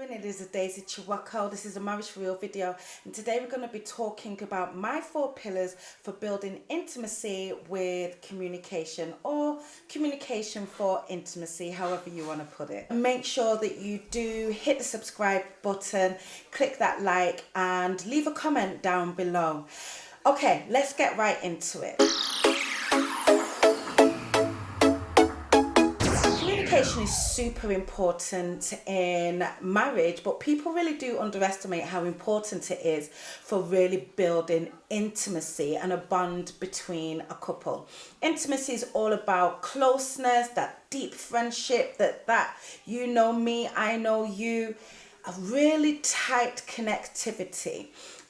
doing? It is a Daisy Chiwako. This is a Marriage for Real video, and today we're going to be talking about my 4 pillars for building intimacy with communication, or communication for intimacy, however you want to put it. Make sure that you do hit the subscribe button, click that like, and leave a comment down below. Okay, let's get right into it. Communication is super important in marriage, but people really do underestimate how important it is for really building intimacy and a bond between a couple. Intimacy is all about closeness, that deep friendship, that you know me, I know you, a really tight connectivity.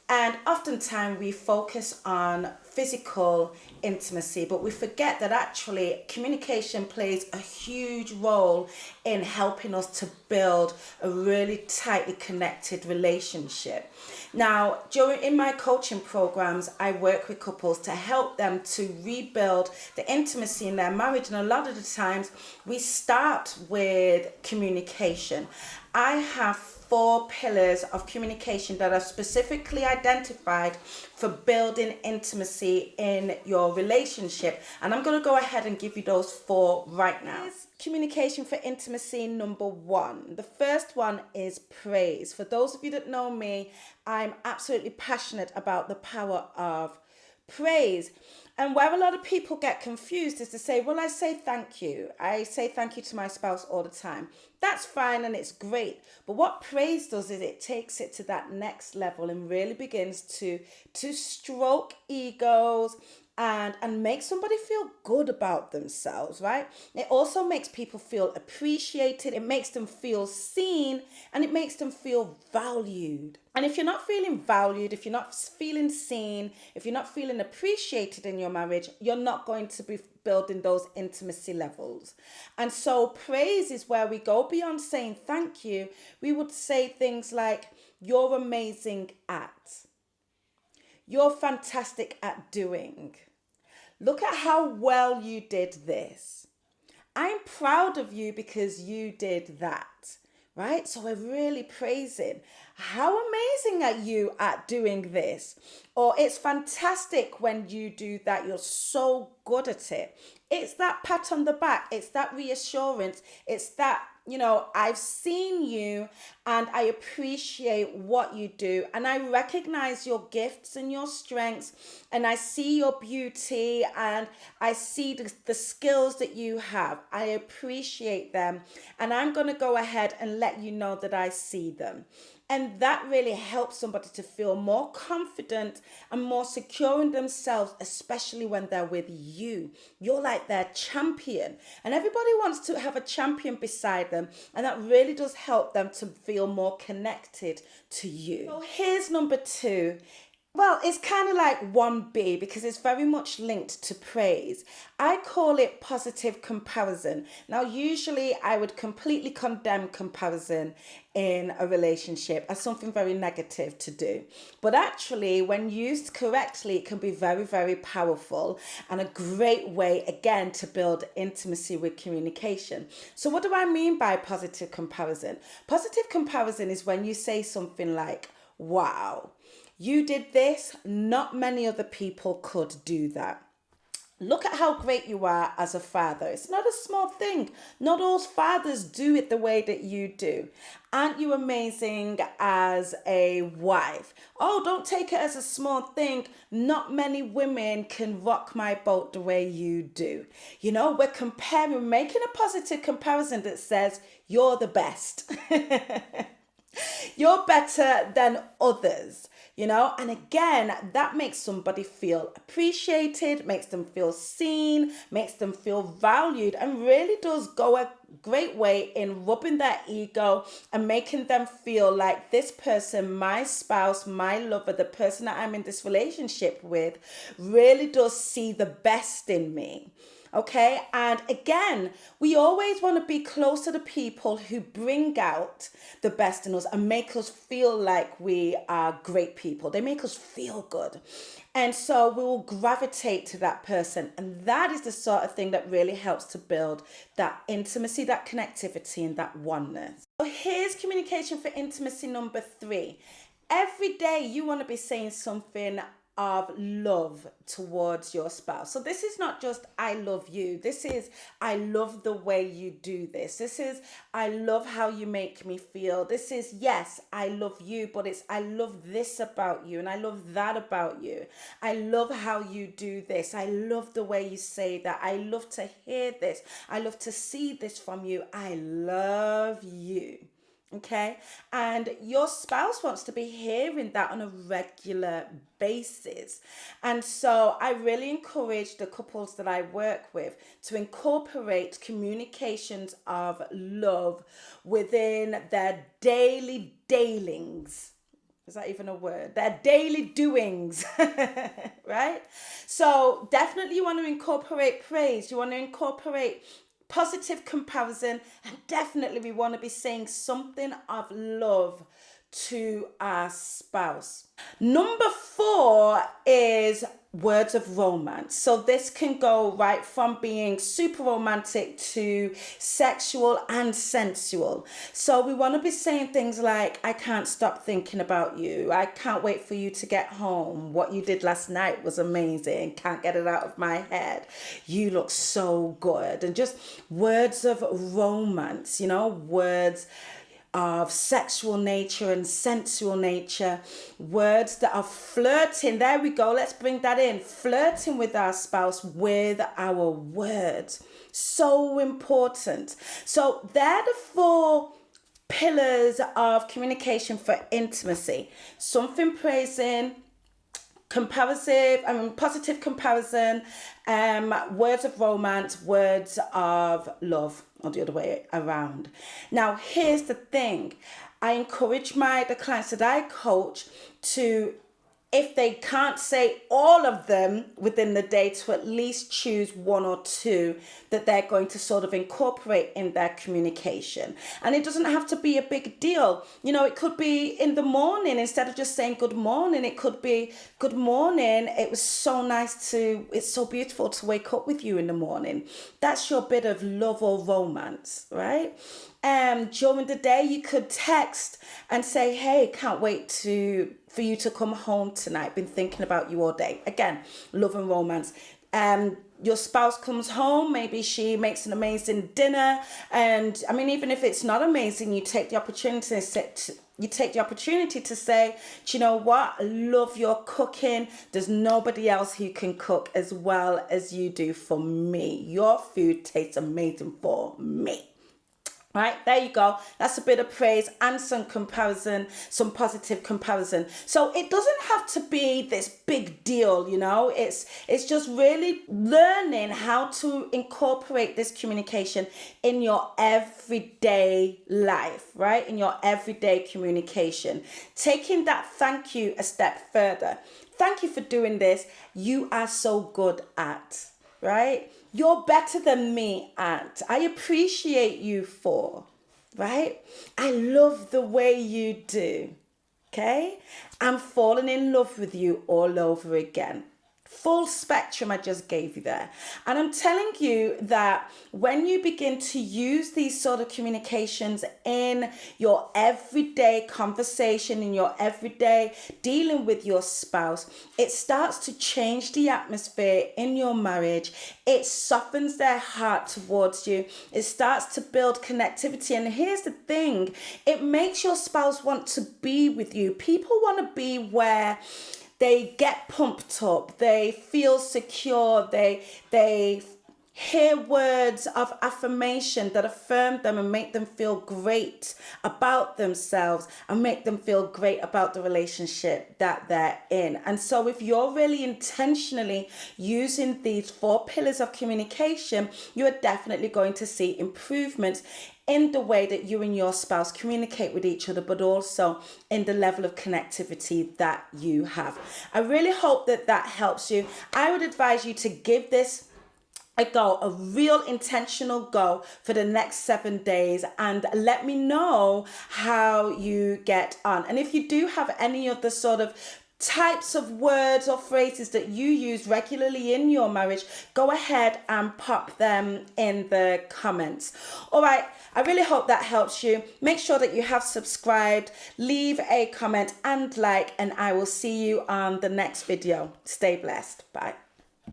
And oftentimes we focus on physical intimacy, but we forget that actually communication plays a huge role in helping us to build a really tightly connected relationship. Now, in my coaching programs, I work with couples to help them to rebuild the intimacy in their marriage. And a lot of the times we start with communication. I have 4 pillars of communication that are specifically identified for building intimacy in your relationship. And I'm going to go ahead and give you those 4 right now. Communication for intimacy number 1. The first one is praise. For those of you that know me, I'm absolutely passionate about the power of praise. And where a lot of people get confused is to say, well, I say thank you. I say thank you to my spouse all the time. That's fine and it's great. But what praise does is it takes it to that next level and really begins to stroke egos and make somebody feel good about themselves, right? It also makes people feel appreciated. It makes them feel seen, and it makes them feel valued. And if you're not feeling valued, if you're not feeling seen, if you're not feeling appreciated in your marriage, you're not going to be building those intimacy levels. And so praise is where we go beyond saying thank you. We would say things like, you're amazing at, you're fantastic at doing. Look at how well you did this. I'm proud of you because you did that, right? So we're really praising. How amazing are you at doing this? Or it's fantastic when you do that. You're so good at it. It's that pat on the back. It's that reassurance. It's that, I've seen you and I appreciate what you do. And I recognize your gifts and your strengths. And I see your beauty and I see the skills that you have. I appreciate them. And I'm going to go ahead and let you know that I see them. And that really helps somebody to feel more confident and more secure in themselves, especially when they're with you. You're like their champion. And everybody wants to have a champion beside them. And that really does help them to feel more connected to you. So here's number 2. Well, it's kind of like 1B because it's very much linked to praise. I call it positive comparison. Now, usually I would completely condemn comparison in a relationship as something very negative to do. But actually, when used correctly, it can be very, very powerful and a great way, again, to build intimacy with communication. So what do I mean by positive comparison? Positive comparison is when you say something like, wow, you did this, not many other people could do that. Look at how great you are as a father. It's not a small thing. Not all fathers do it the way that you do. Aren't you amazing as a wife? Oh, don't take it as a small thing. Not many women can rock my boat the way you do. We're comparing, making a positive comparison that says you're the best. You're better than others. And again, that makes somebody feel appreciated, makes them feel seen, makes them feel valued, and really does go a great way in rubbing their ego and making them feel like this person, my spouse, my lover, the person that I'm in this relationship with, really does see the best in me. Okay, and again, we always want to be close to the people who bring out the best in us and make us feel like we are great people. They make us feel good. And so we will gravitate to that person. And that is the sort of thing that really helps to build that intimacy, that connectivity, and that oneness. So here's communication for intimacy number 3. Every day you want to be saying something of love towards your spouse. So this is not just I love you. This is I love the way you do this. This is I love how you make me feel. This is yes, I love you, but it's I love this about you and I love that about you. I love how you do this. I love the way you say that. I love to hear this. I love to see this from you. I love you. Okay, and your spouse wants to be hearing that on a regular basis. And so I really encourage the couples that I work with to incorporate communications of love within their daily dailings. Is that even a word? Their daily doings, right? So definitely you want to incorporate praise. You want to incorporate positive comparison, and definitely we want to be saying something of love to our spouse. Number 4 is words of romance. So this can go right from being super romantic to sexual and sensual. So we want to be saying things like, I can't stop thinking about you. I can't wait for you to get home. What you did last night was amazing. Can't get it out of my head. You look so good. And just words of romance, words of sexual nature and sensual nature, words that are flirting. There we go. Let's bring that in. Flirting with our spouse with our words. So important. So they're the 4 pillars of communication for intimacy. Something praising, positive comparison, words of romance, words of love, or the other way around. Now, here's the thing. I encourage the clients that I coach to, if they can't say all of them within the day, to at least choose 1 or 2 that they're going to sort of incorporate in their communication. And it doesn't have to be a big deal. It could be in the morning, instead of just saying good morning, it could be good morning. It's so beautiful to wake up with you in the morning. That's your bit of love or romance, right? During the day, you could text and say, hey, can't wait for you to come home tonight. Been thinking about you all day. Again, love and romance. Your spouse comes home, maybe she makes an amazing dinner. And even if it's not amazing, you take the opportunity to say, do you know what? I love your cooking. There's nobody else who can cook as well as you do for me. Your food tastes amazing for me. Right, there you go. That's a bit of praise and some comparison, some positive comparison. So it doesn't have to be this big deal, It's just really learning how to incorporate this communication in your everyday life, right? In your everyday communication. Taking that thank you a step further. Thank you for doing this. You are so good at, right? You're better than me at. I appreciate you for, right? I love the way you do, okay? I'm falling in love with you all over again. Full spectrum I just gave you there. And I'm telling you that when you begin to use these sort of communications in your everyday conversation, in your everyday dealing with your spouse, it starts to change the atmosphere in your marriage. It softens their heart towards you. It starts to build connectivity. And here's the thing, it makes your spouse want to be with you. People want to be where they get pumped up, they feel secure, they hear words of affirmation that affirm them and make them feel great about themselves and make them feel great about the relationship that they're in. And so if you're really intentionally using these 4 pillars of communication, you are definitely going to see improvements in the way that you and your spouse communicate with each other, but also in the level of connectivity that you have. I really hope that helps you. I would advise you to give this a real intentional goal for the next 7 days, and let me know how you get on. And if you do have any of the sort of types of words or phrases that you use regularly in your marriage, go ahead and pop them in the comments. All right, I really hope that helps you. Make sure that you have subscribed, leave a comment and like, and I will see you on the next video. Stay blessed. Bye.